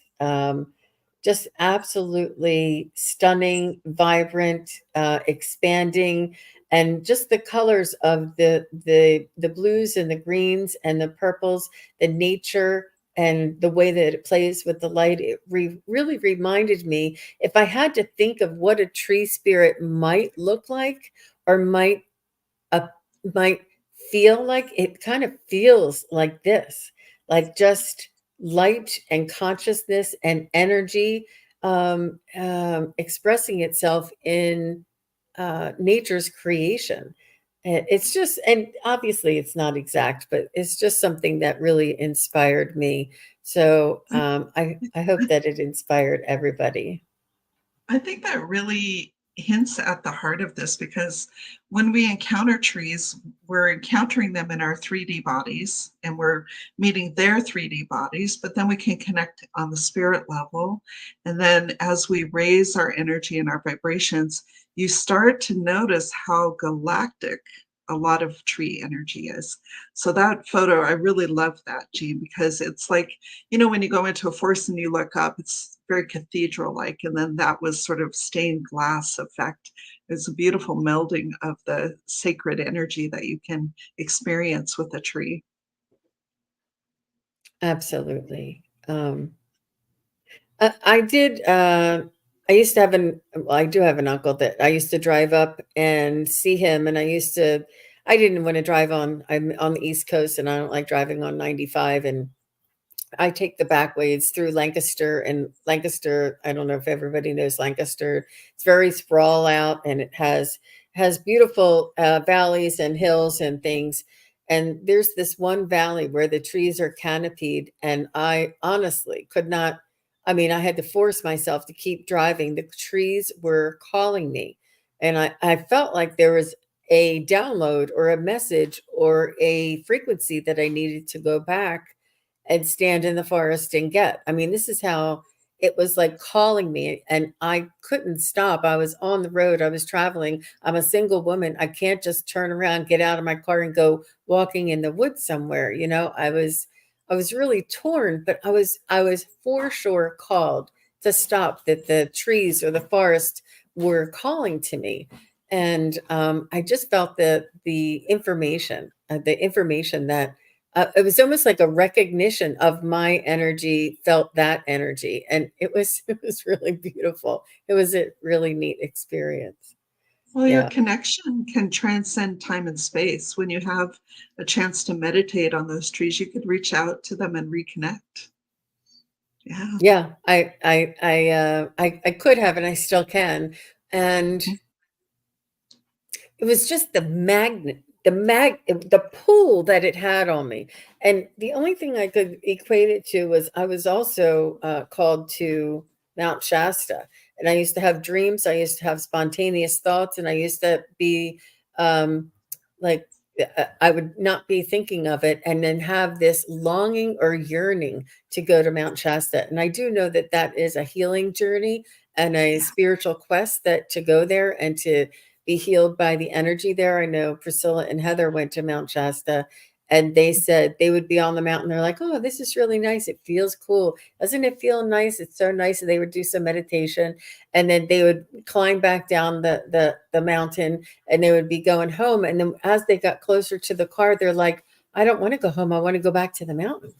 just absolutely stunning, vibrant, expanding, and just the colors of the blues and the greens and the purples, the nature and the way that it plays with the light. It really reminded me, if I had to think of what a tree spirit might look like or uh, might feel like, it kind of feels like this, like just light and consciousness and energy expressing itself in nature's creation. And it's just, and obviously it's not exact, but it's just something that really inspired me. So I hope that it inspired everybody. I think that really hints at the heart of this because when we encounter trees, we're encountering them in our 3D bodies and we're meeting their 3D bodies, but then we can connect on the spirit level. And then as we raise our energy and our vibrations, you start to notice how galactic a lot of tree energy is. So that photo, I really love that, Jean, because it's like, when you go into a forest and you look up, it's very cathedral-like, and then that was sort of stained glass effect. It's a beautiful melding of the sacred energy that you can experience with a tree. Absolutely. I did. I used to have well, I do have an uncle that I used to drive up and see him, and I didn't want to drive I'm on the East Coast, and I don't like driving on 95, and I take the back ways through Lancaster, and Lancaster, I don't know if everybody knows Lancaster. It's very sprawl out, and it has beautiful valleys and hills and things. And there's this one valley where the trees are canopied, and I honestly could not. I mean, I had to force myself to keep driving. The trees were calling me, and I felt like there was a download or a message or a frequency that I needed to go back and stand in the forest and get. I mean, this is how it was like calling me, and I couldn't stop. I was on the road, I was traveling. I'm a single woman. I can't just turn around, get out of my car and go walking in the woods somewhere. I was really torn, but I was for sure called to stop, that the trees or the forest were calling to me. And I just felt the information that it was almost like a recognition of my energy, felt that energy, and it was it was really beautiful. It was a really neat experience. Well, your Yeah. connection can transcend time and space. When you have a chance to meditate on those trees, you could reach out to them and reconnect. Yeah. Yeah, I could have, and I still can, and it was just the pull that it had on me. And the only thing I could equate it to was I was also called to Mount Shasta, and I used to have dreams. I used to have spontaneous thoughts, and I used to be um, like I would not be thinking of it, and then have this longing or yearning to go to Mount Shasta. And I do know that that is a healing journey and a Yeah. spiritual quest, that to go there and to be healed by the energy there. I know Priscilla and Heather went to Mount Shasta, and they said they would be on the mountain. They're like, oh, this is really nice. It feels cool. Doesn't it feel nice? It's so nice. And they would do some meditation, and then they would climb back down the mountain, and they would be going home. And then as they got closer to the car, they're like, I don't want to go home. I want to go back to the mountain,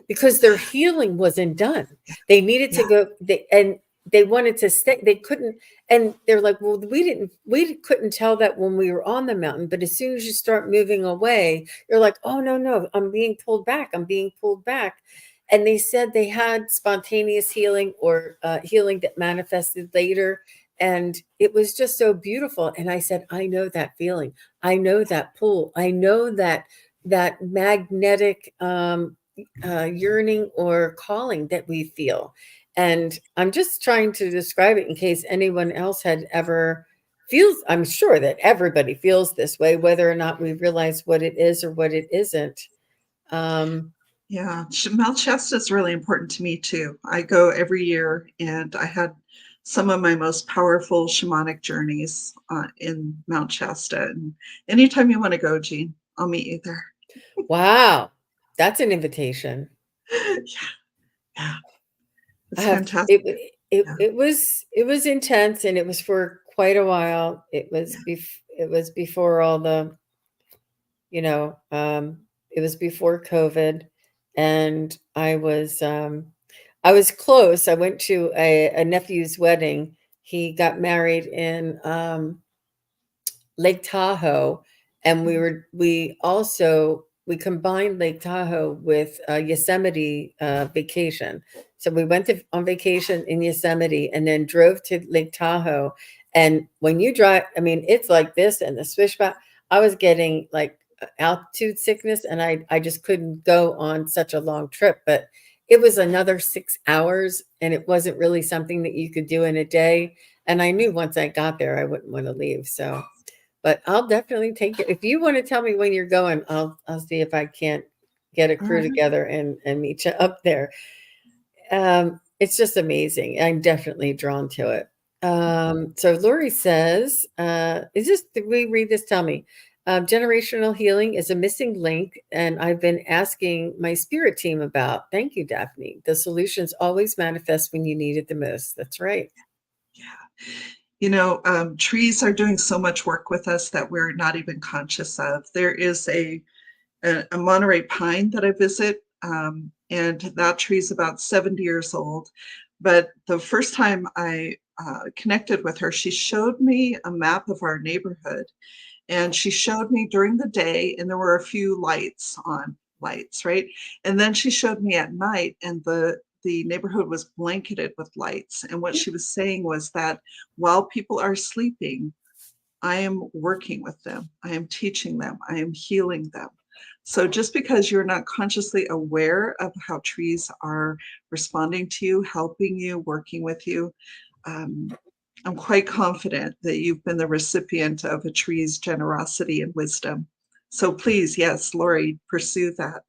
because their healing wasn't done. They needed to Yeah. go, and they wanted to stay. They couldn't, and they're like, well, we couldn't tell that when we were on the mountain, but as soon as you start moving away, you're like, oh no, no, I'm being pulled back. I'm being pulled back. And they said they had spontaneous healing, or healing that manifested later. And it was just so beautiful. And I said, I know that feeling. I know that pull. I know that magnetic yearning or calling that we feel. And I'm just trying to describe it in case anyone else had ever feels. I'm sure that everybody feels this way, whether or not we realize what it is or what it isn't. Um, Yeah. Mount Shasta is really important to me too. I go every year, and I had some of my most powerful shamanic journeys in Mount Shasta. And anytime you want to go, Jean, I'll meet you there. wow, that's an invitation. Yeah. Yeah. I It's have fantastic. it. It Yeah. it was intense, and it was for quite a while. Yeah. It was before all the you know, it was before COVID, and I was close. I went to a nephew's wedding. He got married in Lake Tahoe, and Mhm. we combined Lake Tahoe with a Yosemite vacation. So we went on vacation in Yosemite, and then drove to Lake Tahoe. And when you drive, I mean, it's like this and the swishback. I was getting like altitude sickness, and I just couldn't go on such a long trip. But it was another 6 hours, and it wasn't really something that you could do in a day. And I knew once I got there, I wouldn't want to leave. So but I'll definitely take it. If you wanna tell me when you're going, I'll see if I can't get a All crew right. together and meet you up there. It's just amazing. I'm definitely drawn to it. So Lori says, is this did we read this? Tell me. Generational healing is a missing link, and I've been asking my spirit team about. Thank you, Daphne. The solutions always manifest when you need it the most. That's right. Yeah. Trees are doing so much work with us that we're not even conscious of. There is a Monterey pine that I visit, and that tree is about 70 years old. But the first time I connected with her, she showed me a map of our neighborhood, and she showed me during the day, and there were a few lights, right? And then she showed me at night, and the neighborhood was blanketed with lights. And what she was saying was that while people are sleeping, I am working with them. I am teaching them. I am healing them. So just because you're not consciously aware of how trees are responding to you, helping you, working with you, um, I'm quite confident that you've been the recipient of a tree's generosity and wisdom. So please, yes, Lori, pursue that.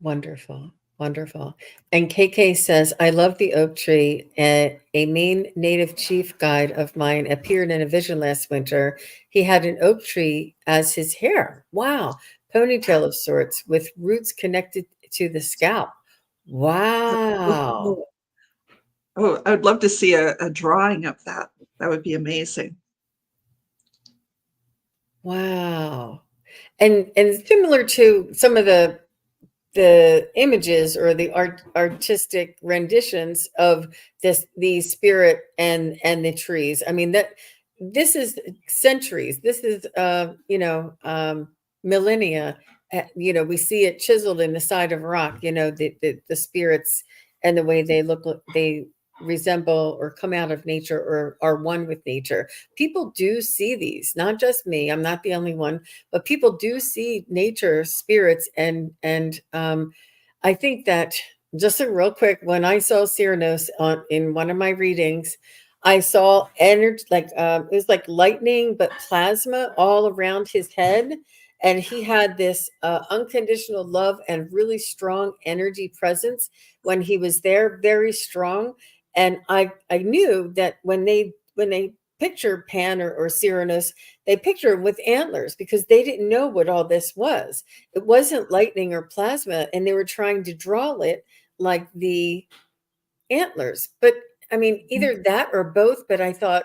Wonderful. Wonderful. And KK says, I love the oak tree. A Maine native chief guide of mine appeared in a vision last winter. He had an oak tree as his hair. Wow. Ponytail of sorts with roots connected to the scalp. Wow. Oh, oh, I would love to see a drawing of that. That would be amazing. Wow. And similar to some of the images or the artistic renditions of the spirit and the trees. I mean, that this is centuries, this is millennia. We see it chiseled in the side of rock, the spirits and the way they look, they resemble or come out of nature or are one with nature. People do see these, not just me, I'm not the only one, but people do see nature spirits. And I think that, just a real quick, when I saw Cyrano on in one of my readings, I saw energy, like it was like lightning but plasma all around his head, and he had this unconditional love and really strong energy presence when he was there, very strong. And I knew that when they picture Pan or Cyrano's, they picture him with antlers because they didn't know what all this was. It wasn't lightning or plasma, and they were trying to draw it like the antlers. But I mean, either that or both. But I thought,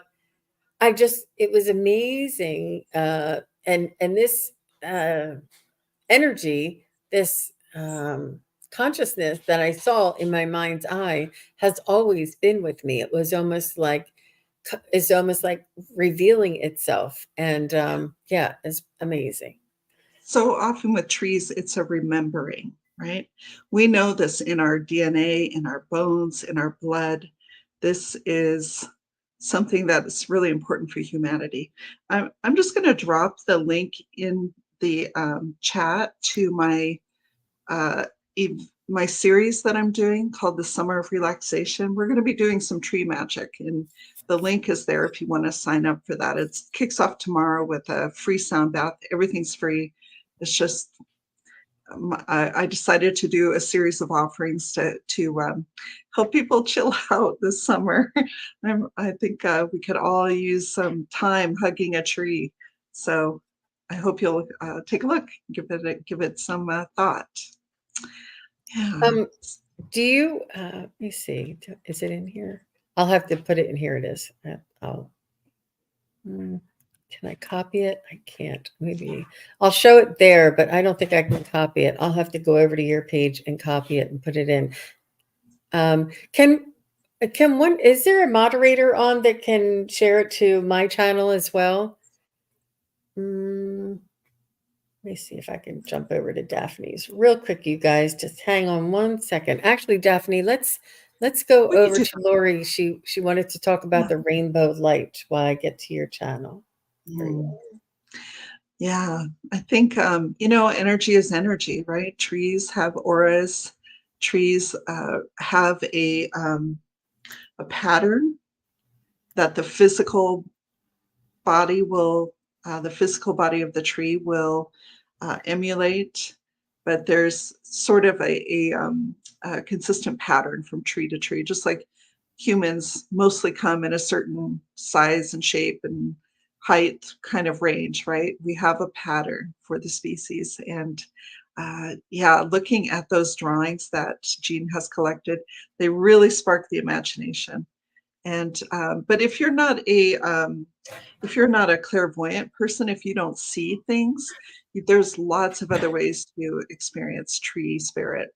it was amazing. And this uh, energy, this consciousness that I saw in my mind's eye has always been with me. It was almost like, it's almost like revealing itself. And yeah, it's amazing. So often with trees, it's a remembering, right? We know this in our DNA, in our bones, in our blood. This is something that's really important for humanity. I'm just going to drop the link in the chat to uh, my series that I'm doing called the Summer of Relaxation. We're going to be doing some tree magic, and the link is there if you want to sign up for that. It kicks off tomorrow with a free sound bath. Everything's free. It's just I decided to do a series of offerings to help people chill out this summer. I think we could all use some time hugging a tree. So I hope you'll take a look, give it some thought. Yeah. Um, do you, let me see, is it in here? I'll have to put it in here. It is. Mm, can I copy it? I can't. Maybe I'll show it there, but I don't think I can copy it. I'll have to go over to your page and copy it and put it in. Can one, is there a moderator on that can share it to my channel as well? Mm, let me see if I can jump over to Daphne's real quick, you guys. Just hang on one second. Actually, Daphne, let's go We could over do to Lori. She wanted to talk about that. the rainbow light while I get to your channel. Yeah. There you Mm. Yeah, I think energy is energy, right? Trees have auras. Trees have a pattern that body will, the physical body of the tree will emulate, but there's sort of a consistent pattern from tree to tree, just like humans mostly come in a certain size and shape and height kind of range, right? We have a pattern for the species. And yeah, looking at those drawings that Jean has collected, they really spark the imagination. And but if you're not a clairvoyant person, if you don't see things, there's lots of other ways to experience tree spirit.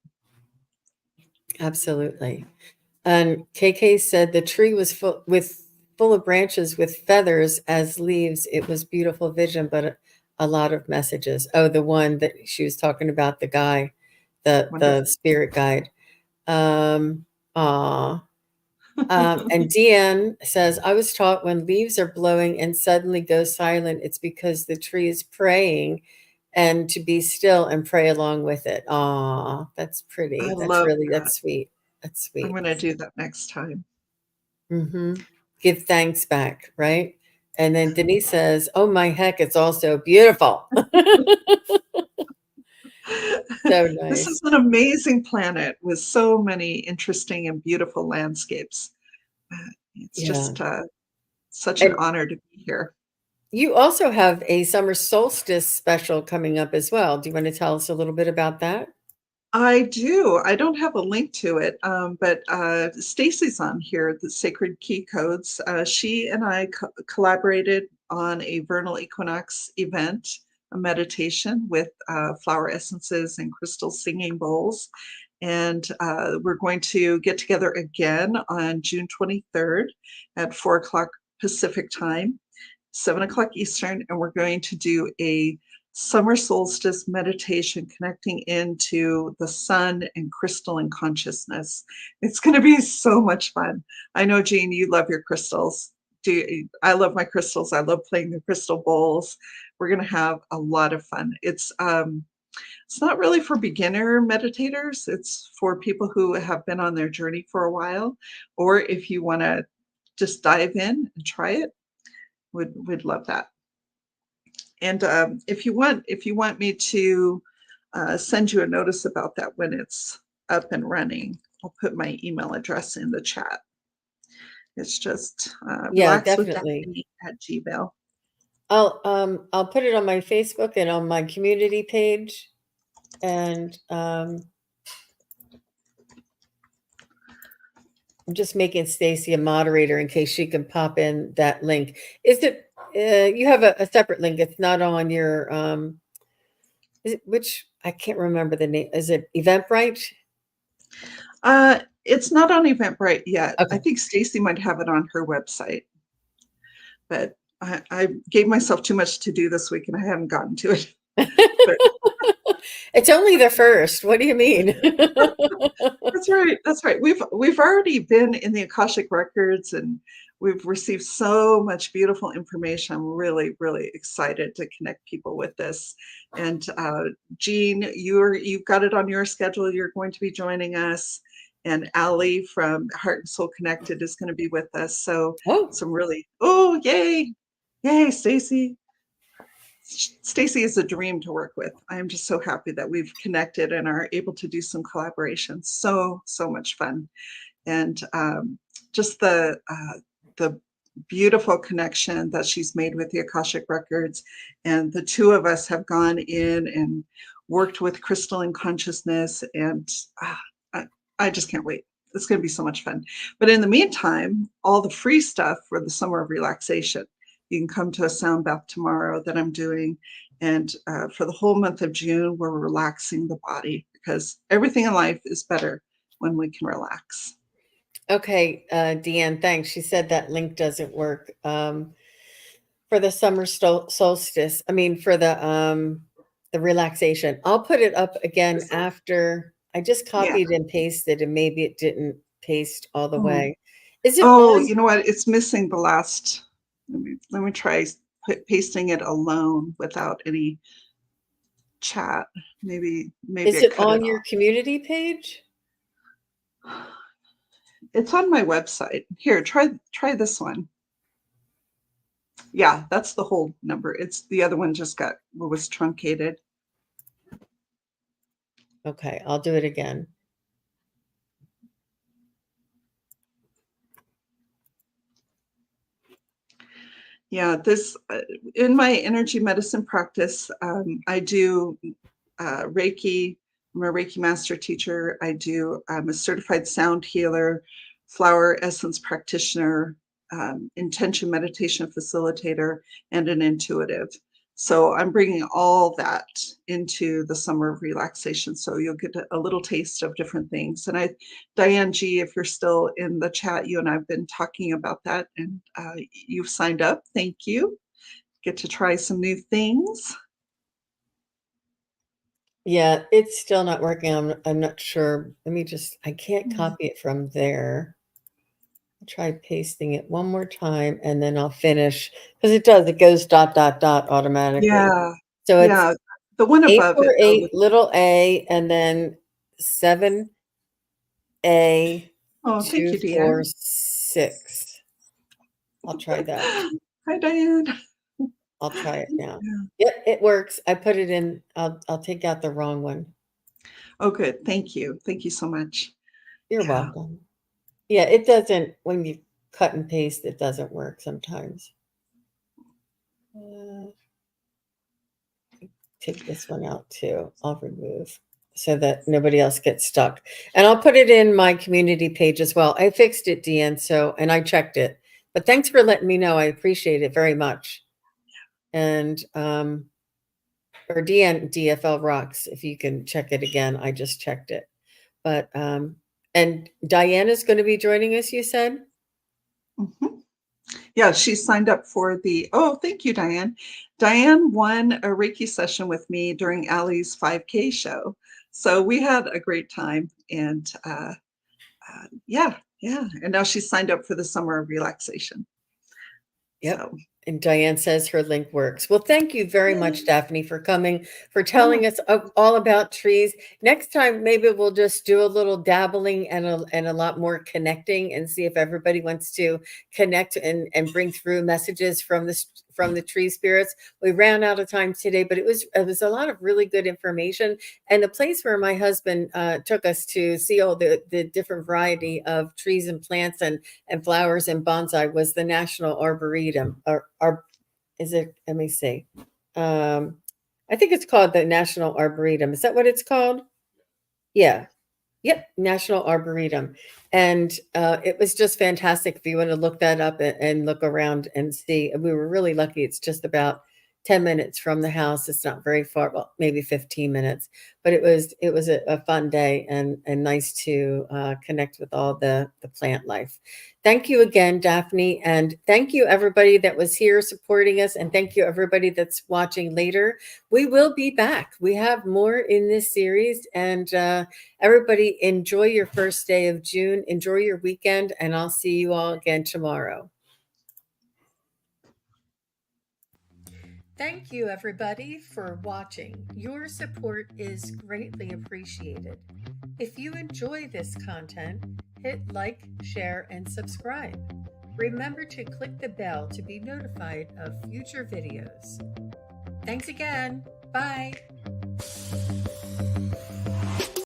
Absolutely. And KK said the tree was full of branches with feathers as leaves. It was beautiful vision, but a lot of messages. Oh, the one that she was talking about, the guy, the Wonderful. spirit guide. Aw. And Deanne says, I was taught when leaves are blowing and suddenly go silent, it's because the tree is praying and to be still and pray along with it. Aw, that's I pretty. love that. That's sweet. That's I'm sweet. going to do that next time. Hmm. Give thanks back, right? And then Denise says, oh my heck, it's also beautiful. So This nice. is an amazing planet with so many interesting and beautiful landscapes. It's Yeah. just such an And honor to be here. you also have a summer solstice special coming up as well. Do you want to tell us a little bit about that? I do. I don't have a link to it, but Stacy's on here, the Sacred Key Codes. She and I collaborated on a vernal equinox event, a meditation with flower essences and crystal singing bowls. And we're going to get together again on June 23rd at 4 o'clock Pacific time, 7 o'clock Eastern, and we're going to do a summer solstice meditation connecting into the sun and crystalline consciousness. It's going to be so much fun. I know, Jean, you love your crystals. I love my crystals. I love playing the crystal bowls. We're going to have a lot of fun. It's not really for beginner meditators. It's for people who have been on their journey for a while, or if you want to just dive in and try it, would love that. And if you want me to send you a notice about that when it's up and running, I'll put my email address in the chat. It's just Yeah, definitely. relaxwithdaphne@gmail. I'll put it on my Facebook and on my community page, and I'm just making Stacy a moderator in case she can pop in that link. Is it you have a separate link? It's not on your is it, which I can't remember the name. Is it Eventbrite? It's not on Eventbrite yet. I Okay. think Stacy might have it on her website, but I gave myself too much to do this week and I haven't gotten to it. But It's only the first. What do you mean? that's right. That's right. We've already been in the Akashic records and we've received so much beautiful information. I'm really, really excited to connect people with this. And Jean, you've got it on your schedule. You're going to be joining us. And Allie from Heart and Soul Connected is going to be with us. So Oh, some really, oh, yay. Yay, Stacy. Stacy is a dream to work with. I am just so happy that we've connected and are able to do some collaborations. So much fun. And just the beautiful connection that she's made with the Akashic Records. And the two of us have gone in and worked with crystalline consciousness. And I just can't wait. It's going to be so much fun. But in the meantime, all the free stuff for the Summer of Relaxation. You can come to a sound bath tomorrow that I'm doing. And for the whole month of June, we're relaxing the body because everything in life is better when we can relax. okay, Deanne, thanks. She said that link doesn't work for the summer solstice. I mean, for the relaxation. I'll put it up again after I just Yeah. copied and pasted, and maybe it didn't paste all the Oh, way. Is it oh, on? you know what? It's missing the last. Let me try pasting it alone without any chat. Maybe Is I it cut it on your off. community page? It's on my website. Here, try this one. Yeah, that's the whole number. It's the other one just was truncated. Okay, I'll do it again. Yeah, this in my energy medicine practice, I do Reiki. I'm a Reiki master teacher. I'm a certified sound healer, flower essence practitioner, intention meditation facilitator, and an intuitive. So I'm bringing all that into the Summer of Relaxation. So you'll get a little taste of different things. And Diane G, if you're still in the chat, you and I've been talking about that, and you've signed up. Thank you. Get to try some new things. Yeah, it's still not working. I'm not sure. Let me just, I can't copy it from there. I'll try pasting it one more time and then I'll finish because it does, it goes dot, dot, dot automatically. Yeah, So it's yeah. The one above it, though, 848 little a and then 7A oh, thank you, Deanne. 246. I'll try that. Hi, Diane. I'll try it now. Yeah. Yep, it works. I put it in. I'll take out the wrong one. Oh, good. Thank you. Thank you so much. You're Yeah. welcome. Yeah, it doesn't when you cut and paste, it doesn't work sometimes. Take this one out too. I'll remove so that nobody else gets stuck. And I'll put it in my community page as well. I fixed it, Deanne, and I checked it. But thanks for letting me know. I appreciate it very much. And or Deanne DFL rocks if you can check it again. I just checked it. But and Diane is going to be joining us, you said? Mhm. Yeah, she signed up for oh, thank you, Diane. Diane won a Reiki session with me during Allie's 5K show. So we had a great time. And yeah, yeah. And now she's signed up for the Summer of Relaxation. Yep. So, And Diane says her link works. Well, thank you very much, yay. Daphne, for coming, for Oh, telling us all about trees. Next time, maybe we'll just do a little dabbling and a lot more connecting and see if everybody wants to connect and bring through messages from the tree spirits. We ran out of time today, but it was a lot of really good information. And the place where my husband took us to see all the different variety of trees and plants and flowers and bonsai was the National Arboretum. Or is it? Let me see. Um, I think it's called the National Arboretum. Is that what it's called? Yeah. Yep, National Arboretum. And it was just fantastic. If you want to look that up and look around and see, we were really lucky. It's just about 10 minutes from the house. It's not very far, well, maybe 15 minutes, but it was a fun day and nice to connect with all the plant life. Thank you again, Daphne. And thank you, everybody that was here supporting us. And thank you, everybody that's watching later. We will be back. We have more in this series. And everybody, enjoy your first day of June. Enjoy your weekend. And I'll see you all again tomorrow. Thank you, everybody, for watching. Your support is greatly appreciated. If you enjoy this content, hit like, share, and subscribe. Remember to click the bell to be notified of future videos. Thanks again. Bye.